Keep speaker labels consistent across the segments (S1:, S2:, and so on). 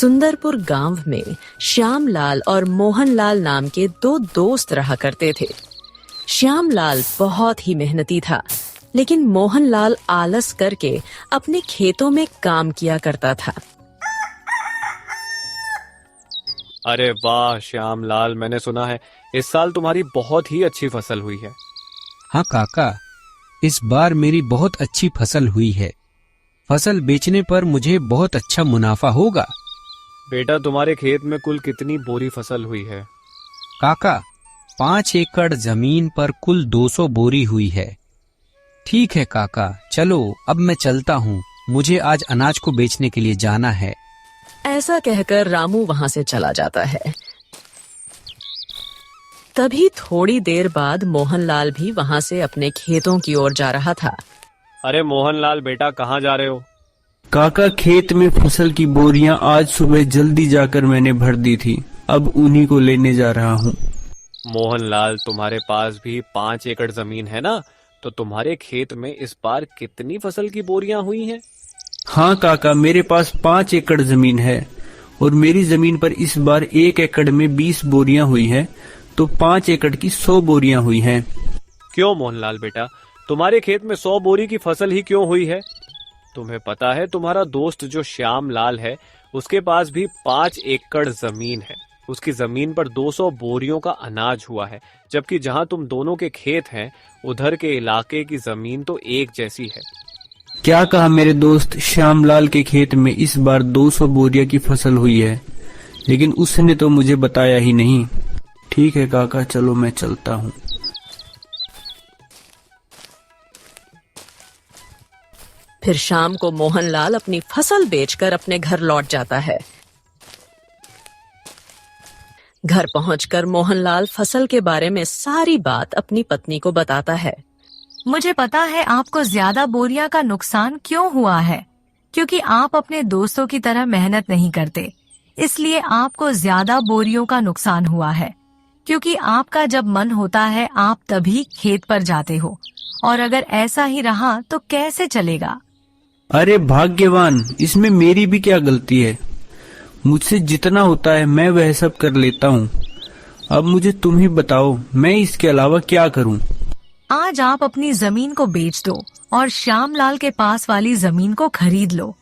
S1: सुंदरपुर गांव में श्यामलाल और मोहनलाल नाम के दो दोस्त रहा करते थे। श्यामलाल बहुत ही मेहनती था, लेकिन मोहनलाल आलस करके अपने खेतों में काम किया करता था।
S2: अरे वाह श्यामलाल, मैंने सुना है इस साल तुम्हारी बहुत ही अच्छी फसल हुई है।
S3: हाँ काका, इस बार मेरी बहुत अच्छी फसल हुई है। फसल बेचने पर मुझे बहुत अच्छा मुनाफा होगा।
S2: बेटा, तुम्हारे खेत में कुल कितनी बोरी फसल हुई है?
S3: काका, 5 एकड़ जमीन पर कुल 200 बोरी हुई है। ठीक है काका, चलो अब मैं चलता हूँ, मुझे आज अनाज को बेचने के लिए जाना है।
S1: ऐसा कहकर रामू वहां से चला जाता है। तभी थोड़ी देर बाद मोहनलाल भी वहां से अपने खेतों की ओर जा रहा था।
S2: अरे मोहनलाल बेटा, कहाँ जा रहे हो?
S4: काका, खेत में फसल की बोरियां आज सुबह जल्दी जाकर मैंने भर दी थी, अब उन्हीं को लेने जा रहा हूँ।
S2: मोहनलाल, तुम्हारे पास भी 5 एकड़ जमीन है ना, तो तुम्हारे खेत में इस बार कितनी फसल की बोरियां हुई हैं?
S4: हाँ काका, मेरे पास 5 एकड़ जमीन है और मेरी जमीन पर इस बार 1 एकड़ में 20 बोरियां हुई है, तो 5 एकड़ की 100 बोरियां हुई हैं।
S2: क्यों मोहनलाल बेटा, तुम्हारे खेत में 100 बोरी की फसल ही क्यों हुई है? तुम्हें पता है तुम्हारा दोस्त जो श्यामलाल है, उसके पास भी 5 एकड़ जमीन है। उसकी जमीन पर 200 बोरियों का अनाज हुआ है, जबकि जहां तुम दोनों के खेत हैं उधर के इलाके की जमीन तो एक जैसी है।
S4: क्या कहा मेरे दोस्त, श्यामलाल के खेत में इस बार 200 बोरियां की फसल हुई है, लेकिन उसने तो मुझे बताया ही नहीं। ठीक है काका, चलो मैं चलता हूँ।
S1: फिर शाम को मोहनलाल अपनी फसल बेचकर अपने घर लौट जाता है। घर पहुंचकर मोहनलाल फसल के बारे में सारी बात अपनी पत्नी को बताता है।
S5: मुझे पता है आपको ज्यादा बोरियां का नुकसान क्यों हुआ है, क्योंकि आप अपने दोस्तों की तरह मेहनत नहीं करते, इसलिए आपको ज्यादा बोरियों का नुकसान हुआ है। क्योंकि आपका जब मन होता है आप तभी खेत पर जाते हो, और अगर ऐसा ही रहा तो कैसे चलेगा?
S4: अरे भाग्यवान, इसमें मेरी भी क्या गलती है? मुझसे जितना होता है मैं वह सब कर लेता हूँ। अब मुझे तुम ही बताओ, मैं इसके अलावा क्या करूँ?
S5: आज आप अपनी जमीन को बेच दो और श्यामलाल के पास वाली जमीन को खरीद लो।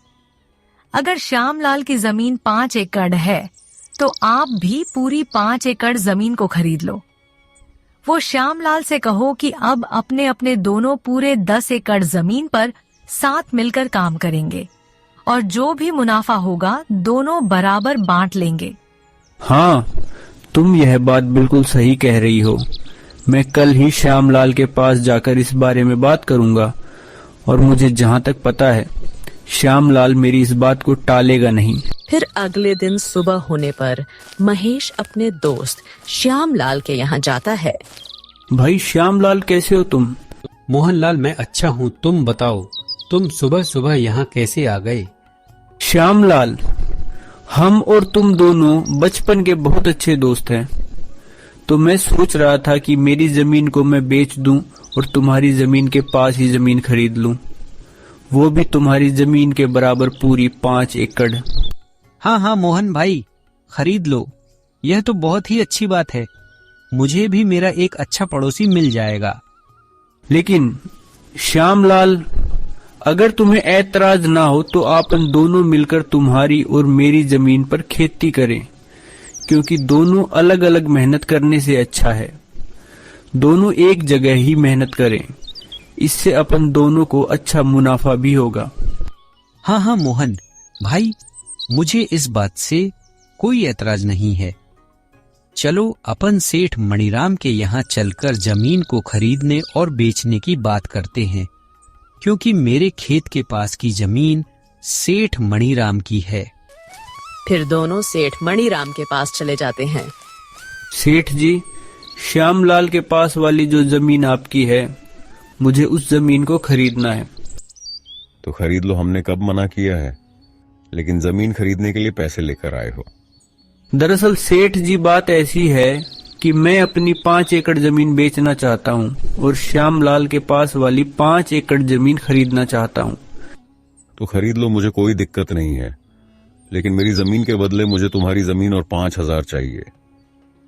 S5: अगर श्यामलाल की जमीन 5 एकड़ है तो आप भी पूरी 5 एकड़ जमीन को खरीद लो। वो श्यामलाल से कहो कि अब अपने अपने दोनों पूरे 10 एकड़ जमीन पर साथ मिलकर काम करेंगे, और जो भी मुनाफा होगा दोनों बराबर बांट लेंगे।
S4: हाँ, तुम यह बात बिल्कुल सही कह रही हो। मैं कल ही श्यामलाल के पास जाकर इस बारे में बात करूंगा, और मुझे जहाँ तक पता है श्यामलाल मेरी इस बात को टालेगा नहीं।
S1: फिर अगले दिन सुबह होने पर महेश अपने दोस्त श्यामलाल के यहाँ जाता है।
S4: भाई श्यामलाल, कैसे हो तुम?
S3: मोहनलाल, मैं अच्छा हूँ, तुम बताओ, तुम सुबह सुबह यहाँ कैसे आ गए?
S4: श्यामलाल, हम और तुम दोनों बचपन के बहुत अच्छे दोस्त हैं, तो मैं सोच रहा था कि मेरी जमीन को मैं बेच दूं और तुम्हारी जमीन के पास ही जमीन खरीद लूं, वो भी तुम्हारी जमीन के बराबर पूरी 5 एकड़।
S3: हाँ हाँ मोहन भाई, खरीद लो, यह तो बहुत ही अच्छी बात है। मुझे भी मेरा एक अच्छा पड़ोसी मिल जाएगा।
S4: लेकिन श्यामलाल, अगर तुम्हें ऐतराज ना हो तो अपन दोनों मिलकर तुम्हारी और मेरी जमीन पर खेती करें, क्योंकि दोनों अलग अलग मेहनत करने से अच्छा है दोनों एक जगह ही मेहनत करें, इससे अपन दोनों को अच्छा मुनाफा भी होगा।
S3: हाँ हाँ मोहन भाई, मुझे इस बात से कोई ऐतराज नहीं है। चलो अपन सेठ मणिराम के यहाँ चलकर जमीन को खरीदने और बेचने की बात करते हैं, क्योंकि मेरे खेत के पास की जमीन सेठ मणिराम की है।
S1: फिर दोनों सेठ मणिराम के पास चले जाते हैं।
S4: सेठ जी, श्यामलाल के पास वाली जो जमीन आपकी है, मुझे उस जमीन को खरीदना है।
S6: तो खरीद लो, हमने कब मना किया है? लेकिन जमीन खरीदने के लिए पैसे लेकर आए हो।
S4: दरअसल सेठ जी, बात ऐसी है कि मैं अपनी 5 एकड़ जमीन बेचना चाहता हूँ और श्यामलाल के पास वाली 5 एकड़ जमीन खरीदना चाहता हूँ।
S6: तो खरीद लो, मुझे कोई दिक्कत नहीं है, लेकिन मेरी जमीन के बदले मुझे तुम्हारी जमीन और 5,000 चाहिए।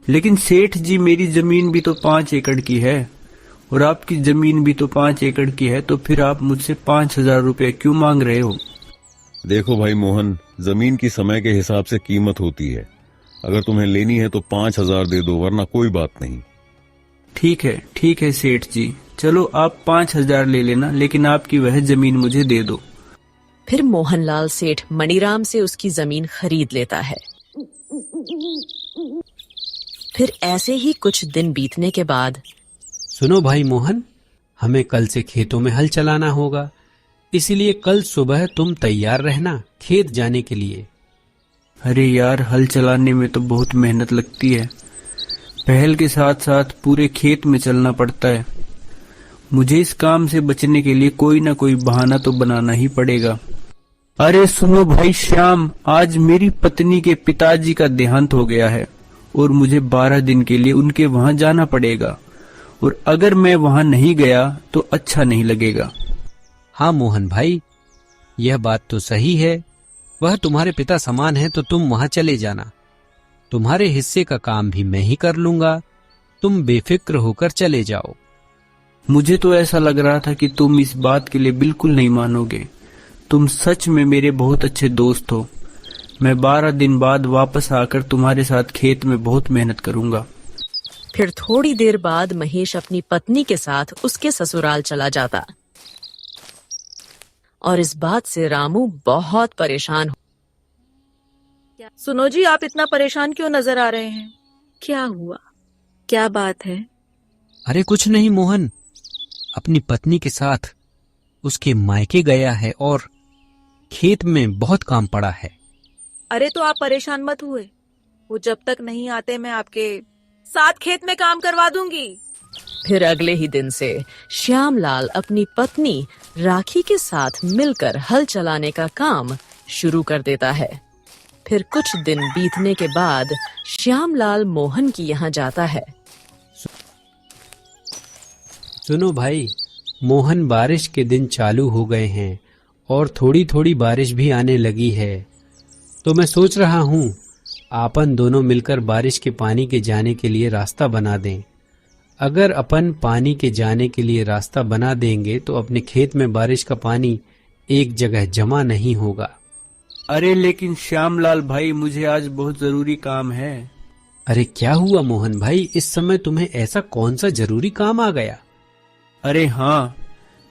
S4: लेकिन सेठ जी, मेरी जमीन भी तो 5 एकड़ की है और आपकी जमीन भी तो 5 एकड़ की है, तो फिर आप मुझसे 5,000 रुपए क्यों मांग रहे हो?
S6: देखो भाई मोहन, जमीन की समय के हिसाब से कीमत होती है। अगर तुम्हें लेनी है तो 5,000 दे दो, वरना कोई बात नहीं।
S4: ठीक है सेठ जी, चलो आप 5,000 ले लेना, लेकिन आपकी वह जमीन मुझे दे दो।
S1: फिर मोहनलाल सेठ मणिराम से उसकी जमीन खरीद लेता है। फिर ऐसे ही कुछ दिन बीतने के बाद
S3: सुनो भाई मोहन, हमें कल से खेतों में हल चलाना होगा, इसलिए कल सुबह तुम तैयार रहना खेत जाने के लिए।
S4: अरे यार, हल चलाने में तो बहुत मेहनत लगती है। पहल के साथ साथ पूरे खेत में चलना पड़ता है। मुझे इस काम से बचने के लिए कोई ना कोई बहाना तो बनाना ही पड़ेगा। अरे सुनो भाई श्याम, आज मेरी पत्नी के पिताजी का देहांत हो गया है और मुझे 12 दिन के लिए उनके वहां जाना पड़ेगा, और अगर मैं वहां नहीं गया तो अच्छा नहीं लगेगा।
S3: हाँ मोहन भाई, यह बात तो सही है। वह तुम्हारे पिता समान है, तो तुम वहां चले जाना। तुम्हारे हिस्से का काम भी मैं ही कर लूंगा, तुम बेफिक्र होकर चले जाओ।
S4: मुझे तो ऐसा लग रहा था कि तुम इस बात के लिए बिल्कुल नहीं मानोगे। तुम सच में मेरे बहुत अच्छे दोस्त हो। मैं 12 दिन बाद वापस आकर तुम्हारे साथ खेत में बहुत मेहनत करूंगा।
S1: फिर थोड़ी देर बाद महेश अपनी पत्नी के साथ उसके ससुराल चला जाता और इस बात से रामू बहुत परेशान हो।
S7: सुनो जी, आप इतना परेशान क्यों नजर आ रहे हैं? क्या हुआ? क्या बात है?
S3: अरे कुछ नहीं मोहन, अपनी पत्नी के साथ उसके मायके गया है और खेत में बहुत काम पड़ा है।
S7: अरे तो आप परेशान मत हुए, वो जब तक नहीं आते मैं आपके साथ खेत में काम करवा दूंगी।
S1: फिर अगले ही दिन से श्यामलाल अपनी पत्नी राखी के साथ मिलकर हल चलाने का काम शुरू कर देता है। फिर कुछ दिन बीतने के बाद श्यामलाल मोहन की यहाँ जाता है।
S3: सुनो भाई मोहन, बारिश के दिन चालू हो गए हैं और थोड़ी थोड़ी बारिश भी आने लगी है, तो मैं सोच रहा हूँ अपन दोनों मिलकर बारिश के पानी के जाने के लिए रास्ता बना दें। अगर अपन पानी के जाने के लिए रास्ता बना देंगे तो अपने खेत में बारिश का पानी एक जगह जमा नहीं होगा।
S4: अरे लेकिन श्यामलाल भाई, मुझे आज बहुत जरूरी काम है।
S3: अरे क्या हुआ मोहन भाई, इस समय तुम्हें ऐसा कौन सा जरूरी काम आ गया?
S4: अरे हाँ,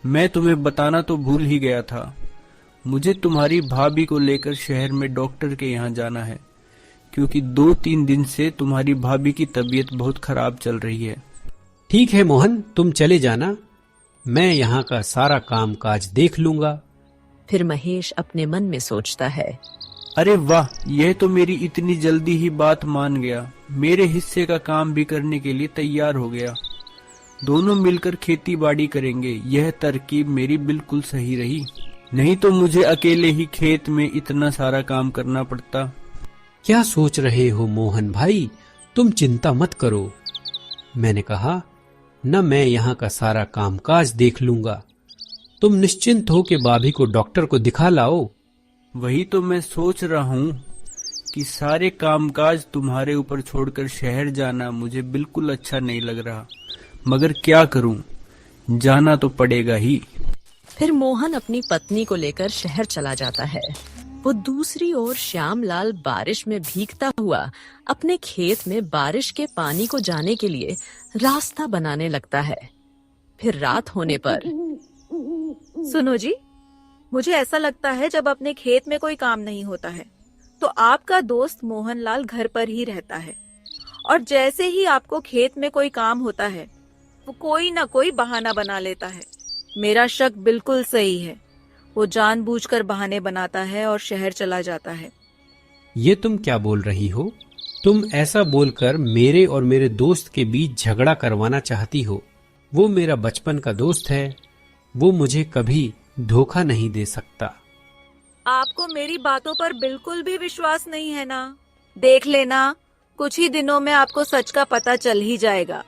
S4: मैं तुम्हें बताना तो भूल ही गया था। मुझे तुम्हारी भाभी को लेकर शहर में डॉक्टर के यहाँ जाना है, क्योंकि 2-3 दिन से तुम्हारी भाभी की तबीयत बहुत खराब चल रही है।
S3: ठीक है मोहन, तुम चले जाना, मैं यहाँ का सारा काम काज देख लूंगा।
S1: फिर महेश अपने मन में सोचता है,
S4: अरे वाह, यह तो मेरी इतनी जल्दी ही बात मान गया, मेरे हिस्से का काम भी करने के लिए तैयार हो गया। दोनों मिलकर खेती बाड़ी करेंगे। यह तरकीब मेरी बिल्कुल सही रही, नहीं तो मुझे अकेले ही खेत में इतना सारा काम करना पड़ता।
S3: क्या सोच रहे हो मोहन भाई, तुम चिंता मत करो। मैंने कहा न, मैं यहाँ का सारा कामकाज देख लूंगा। तुम निश्चिंत हो कि भाभी को डॉक्टर को दिखा लाओ।
S4: वही तो मैं सोच रहा हूँ कि सारे कामकाज तुम्हारे ऊपर छोड़कर शहर जाना मुझे बिल्कुल अच्छा नहीं लग रहा, मगर क्या करूं, जाना तो पड़ेगा ही।
S1: फिर मोहन अपनी पत्नी को लेकर शहर चला जाता है। वो दूसरी ओर श्यामलाल बारिश में भीगता हुआ अपने खेत में बारिश के पानी को जाने के लिए रास्ता बनाने लगता है। फिर रात होने पर
S7: सुनो जी, मुझे ऐसा लगता है जब अपने खेत में कोई काम नहीं होता है तो आपका दोस्त मोहनलाल घर पर ही रहता है, और जैसे ही आपको खेत में कोई काम होता है वो कोई ना कोई बहाना बना लेता है। मेरा शक बिल्कुल सही है, वो जानबूझकर बहाने बनाता है और शहर चला जाता है।
S3: ये तुम क्या बोल रही हो? तुम ऐसा बोलकर मेरे और मेरे दोस्त के बीच झगड़ा करवाना चाहती हो। वो मेरा बचपन का दोस्त है, वो मुझे कभी धोखा नहीं दे सकता।
S7: आपको मेरी बातों पर बिल्कुल भी विश्वास नहीं है ना? देख लेना, कुछ ही दिनों में आपको सच का पता चल ही जाएगा।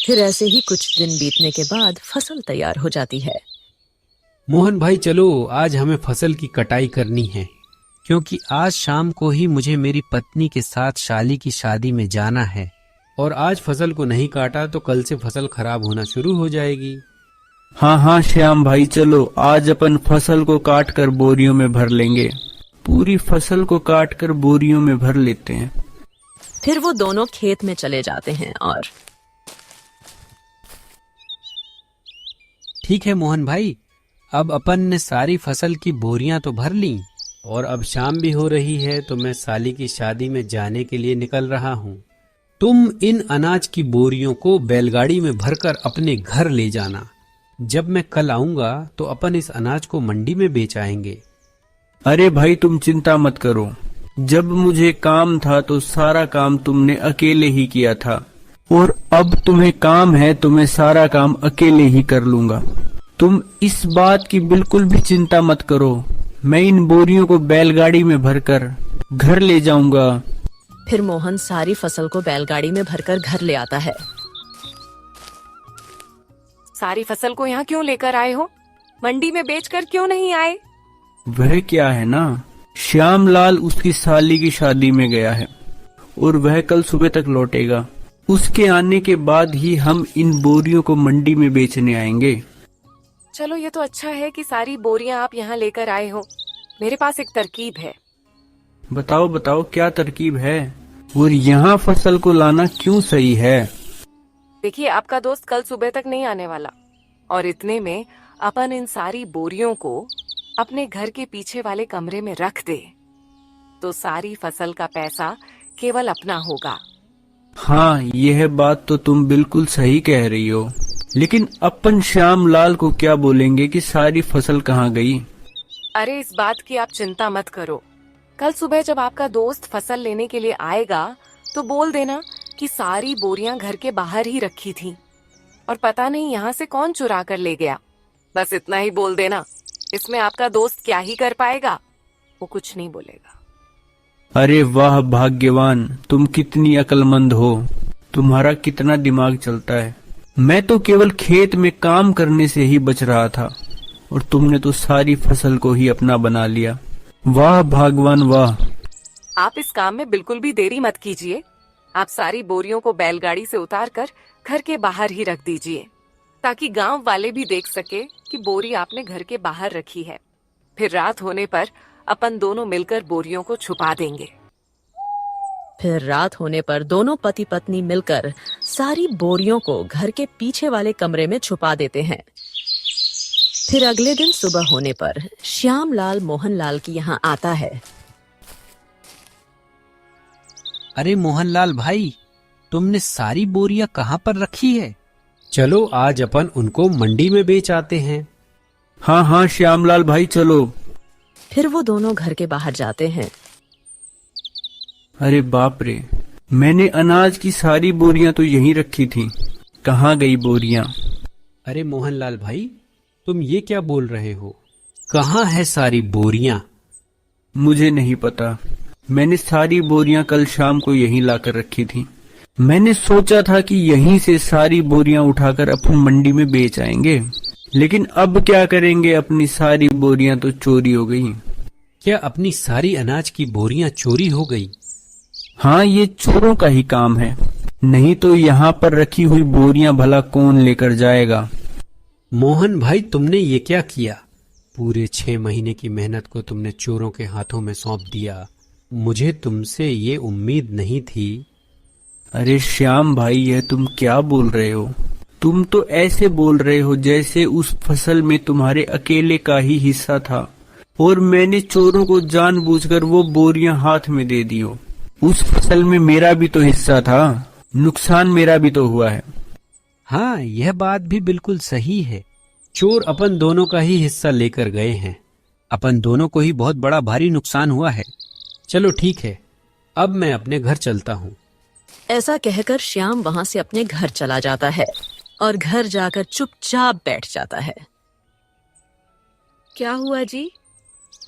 S1: फिर ऐसे ही कुछ दिन बीतने के बाद फसल तैयार हो जाती है।
S3: मोहन भाई चलो, आज हमें फसल की कटाई करनी है, क्योंकि आज शाम को ही मुझे मेरी पत्नी के साथ शाली की शादी में जाना है, और आज फसल को नहीं काटा तो कल से फसल खराब होना शुरू हो जाएगी।
S4: हाँ हाँ श्याम भाई चलो, आज अपन फसल को काट कर बोरियों में भर लेंगे। पूरी फसल को काट कर बोरियों में भर लेते हैं।
S1: फिर वो दोनों खेत में चले जाते हैं और
S3: ठीक है मोहन भाई, अब अपन ने सारी फसल की बोरियां तो भर ली, और अब शाम भी हो रही है, तो मैं साली की शादी में जाने के लिए निकल रहा हूँ। तुम इन अनाज की बोरियों को बैलगाड़ी में भरकर अपने घर ले जाना। जब मैं कल आऊंगा तो अपन इस अनाज को मंडी में बेच आएंगे।
S4: अरे भाई तुम चिंता मत करो, जब मुझे काम था तो सारा काम तुमने अकेले ही किया था, और अब तुम्हें काम है तो मैं सारा काम अकेले ही कर लूंगा। तुम इस बात की बिल्कुल भी चिंता मत करो, मैं इन बोरियों को बैलगाड़ी में भरकर घर ले जाऊंगा।
S1: फिर मोहन सारी फसल को बैलगाड़ी में भरकर घर ले आता है।
S8: सारी फसल को यहाँ क्यों लेकर आए हो? मंडी में बेचकर क्यों नहीं आए?
S4: वह क्या है ना, श्यामलाल उसकी साली की शादी में गया है और वह कल सुबह तक लौटेगा। उसके आने के बाद ही हम इन बोरियों को मंडी में बेचने आएंगे।
S8: चलो ये तो अच्छा है कि सारी बोरियां आप यहाँ लेकर आए हो। मेरे पास एक तरकीब है।
S4: बताओ बताओ क्या तरकीब है, और यहाँ फसल को लाना क्यों सही है?
S8: देखिए, आपका दोस्त कल सुबह तक नहीं आने वाला, और इतने में अपन इन सारी बोरियों को अपने घर के पीछे वाले कमरे में रख दे, तो सारी फसल का पैसा केवल अपना होगा।
S4: हाँ, यह बात तो तुम बिल्कुल सही कह रही हो, लेकिन अपन श्यामलाल को क्या बोलेंगे कि सारी फसल कहाँ गई?
S8: अरे इस बात की आप चिंता मत करो। कल सुबह जब आपका दोस्त फसल लेने के लिए आएगा तो बोल देना कि सारी बोरियां घर के बाहर ही रखी थी, और पता नहीं यहाँ से कौन चुरा कर ले गया। बस इतना ही बोल देना। इसमें आपका दोस्त क्या ही कर पाएगा, वो कुछ नहीं बोलेगा।
S4: अरे वाह भाग्यवान, तुम कितनी अक्लमंद हो, तुम्हारा कितना दिमाग चलता है। मैं तो केवल खेत में काम करने से ही बच रहा था, और तुमने तो सारी फसल को ही अपना बना लिया। वाह भगवान वाह।
S8: आप इस काम में बिल्कुल भी देरी मत कीजिए। आप सारी बोरियों को बैलगाड़ी से उतारकर घर के बाहर ही रख दीजिए, ताकि गांव वाले भी देख सके कि बोरी आपने घर के बाहर रखी है। फिर रात होने पर अपन दोनों मिलकर बोरियों को छुपा देंगे।
S1: फिर रात होने पर दोनों पति पत्नी मिलकर सारी बोरियों को घर के पीछे वाले कमरे में छुपा देते हैं। फिर अगले दिन सुबह होने पर श्यामलाल मोहनलाल की यहाँ आता है।
S3: अरे मोहनलाल भाई, तुमने सारी बोरियां कहाँ पर रखी है? चलो आज अपन उनको मंडी में बेच आते हैं।
S4: हाँ हाँ श्यामलाल भाई चलो।
S1: फिर वो दोनों घर के बाहर जाते हैं।
S4: अरे बाप रे, मैंने अनाज की सारी बोरियां तो यहीं रखी थी, कहाँ गई बोरियां?
S3: अरे मोहनलाल भाई, तुम ये क्या बोल रहे हो? कहाँ है सारी बोरियां?
S4: मुझे नहीं पता, मैंने सारी बोरियां कल शाम को यहीं लाकर रखी थी। मैंने सोचा था कि यहीं से सारी बोरियां उठाकर अपन मंडी में बेच आएंगे, लेकिन अब क्या करेंगे, अपनी सारी बोरियां तो चोरी हो गई।
S3: क्या अपनी सारी अनाज की बोरियां चोरी हो गई?
S4: हाँ, ये चोरों का ही काम है, नहीं तो यहाँ पर रखी हुई बोरियां भला कौन लेकर जाएगा?
S3: मोहन भाई, तुमने ये क्या किया? पूरे 6 महीने की मेहनत को तुमने चोरों के हाथों में सौंप दिया। मुझे तुमसे ये उम्मीद नहीं थी।
S4: अरे श्याम भाई, यह तुम क्या बोल रहे हो? तुम तो ऐसे बोल रहे हो जैसे उस फसल में तुम्हारे अकेले का ही हिस्सा था, और मैंने चोरों को जानबूझकर वो बोरियां हाथ में दे दी हो। उस फसल में मेरा भी तो हिस्सा था, नुकसान मेरा भी तो हुआ है।
S3: हाँ, यह बात भी बिल्कुल सही है। चोर अपन दोनों का ही हिस्सा लेकर गए हैं। अपन दोनों को ही बहुत बड़ा भारी नुकसान हुआ है। चलो ठीक है, अब मैं अपने घर चलता हूँ।
S1: ऐसा कहकर श्याम वहां से अपने घर चला जाता है और घर जाकर चुपचाप बैठ जाता है।
S7: क्या हुआ जी,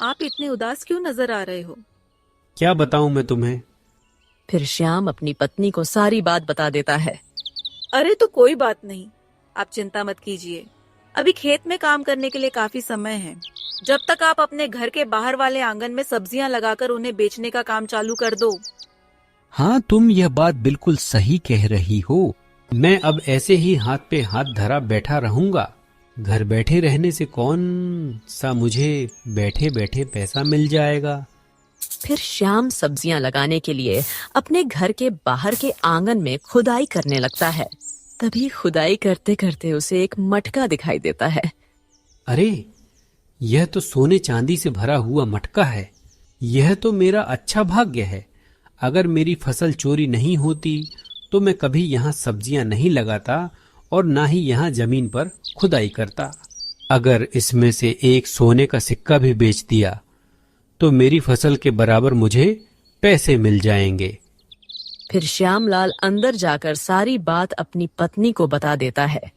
S7: आप इतने उदास क्यों नजर आ रहे हो?
S3: क्या बताऊं मैं तुम्हें?
S1: फिर श्याम अपनी पत्नी को सारी बात बता देता है।
S7: अरे तो कोई बात नहीं, आप चिंता मत कीजिए। अभी खेत में काम करने के लिए काफी समय है। जब तक आप अपने घर के बाहर वाले आंगन में सब्जियां लगाकर उन्हें बेचने का काम चालू कर दो।
S3: हाँ, तुम यह बात बिल्कुल सही कह रही हो। मैं अब ऐसे ही हाथ पे हाथ धरा बैठा रहूंगा। घर बैठे रहने से कौन सा मुझे बैठे बैठे पैसा मिल जाएगा।
S1: फिर श्याम सब्जियां लगाने के लिए अपने घर के बाहर के आंगन में खुदाई करने लगता है। तभी खुदाई करते करते उसे एक मटका दिखाई देता है।
S3: अरे, यह तो सोने चांदी से भरा हुआ मटका है। यह तो मेरा अच्छा भाग्य है। अगर मेरी फसल चोरी नहीं होती तो मैं कभी यहाँ सब्जियां नहीं लगाता और ना ही यहाँ जमीन पर खुदाई करता। अगर इसमें से एक सोने का सिक्का भी बेच दिया तो मेरी फसल के बराबर मुझे पैसे मिल जाएंगे।
S1: फिर श्यामलाल अंदर जाकर सारी बात अपनी पत्नी को बता देता है।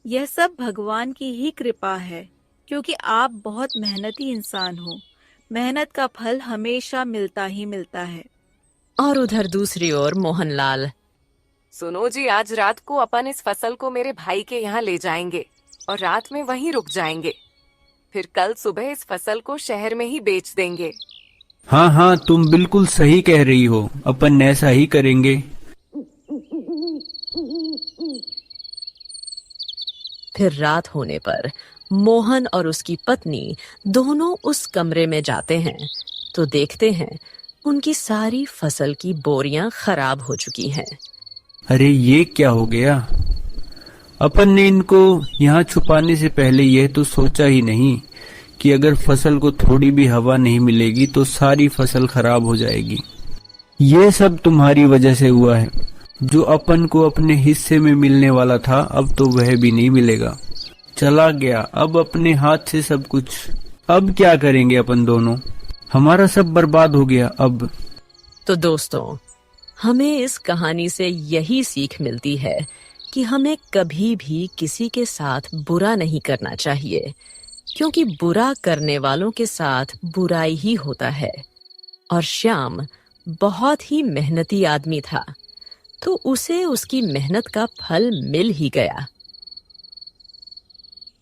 S7: यह सब भगवान की ही कृपा है, क्योंकि आप बहुत मेहनती इंसान हो। मेहनत का फल हमेशा मिलता ही मिलता है।
S1: और उधर दूसरी ओर मोहनलाल।
S8: सुनो जी, आज रात को अपन इस फसल को मेरे भाई के यहाँ ले जाएंगे और रात में वहीं रुक जाएंगे। फिर कल सुबह इस फसल को शहर में ही बेच देंगे।
S4: हाँ हाँ, तुम बिल्कुल सही कह रही हो। अपन ऐसा ही करेंगे।
S1: फिर रात होने पर मोहन और उसकी पत्नी दोनों उस कमरे में जाते हैं तो देखते हैं उनकी सारी फसल की बोरियां खराब हो चुकी हैं।
S4: अरे, ये क्या हो गया? अपन ने इनको यहाँ छुपाने से पहले यह तो सोचा ही नहीं कि अगर फसल को थोड़ी भी हवा नहीं मिलेगी तो सारी फसल खराब हो जाएगी। ये सब तुम्हारी वजह से हुआ है। जो अपन को अपने हिस्से में मिलने वाला था अब तो वह भी नहीं मिलेगा। चला गया अब अपने हाथ से सब कुछ। अब क्या करेंगे अपन दोनों? हमारा सब बर्बाद हो गया अब।
S1: तो दोस्तों, हमें इस कहानी से यही सीख मिलती है कि हमें कभी भी किसी के साथ बुरा नहीं करना चाहिए, क्योंकि बुरा करने वालों के साथ बुराई ही होता है। और श्याम बहुत ही मेहनती आदमी था, तो उसे उसकी मेहनत का फल मिल ही गया।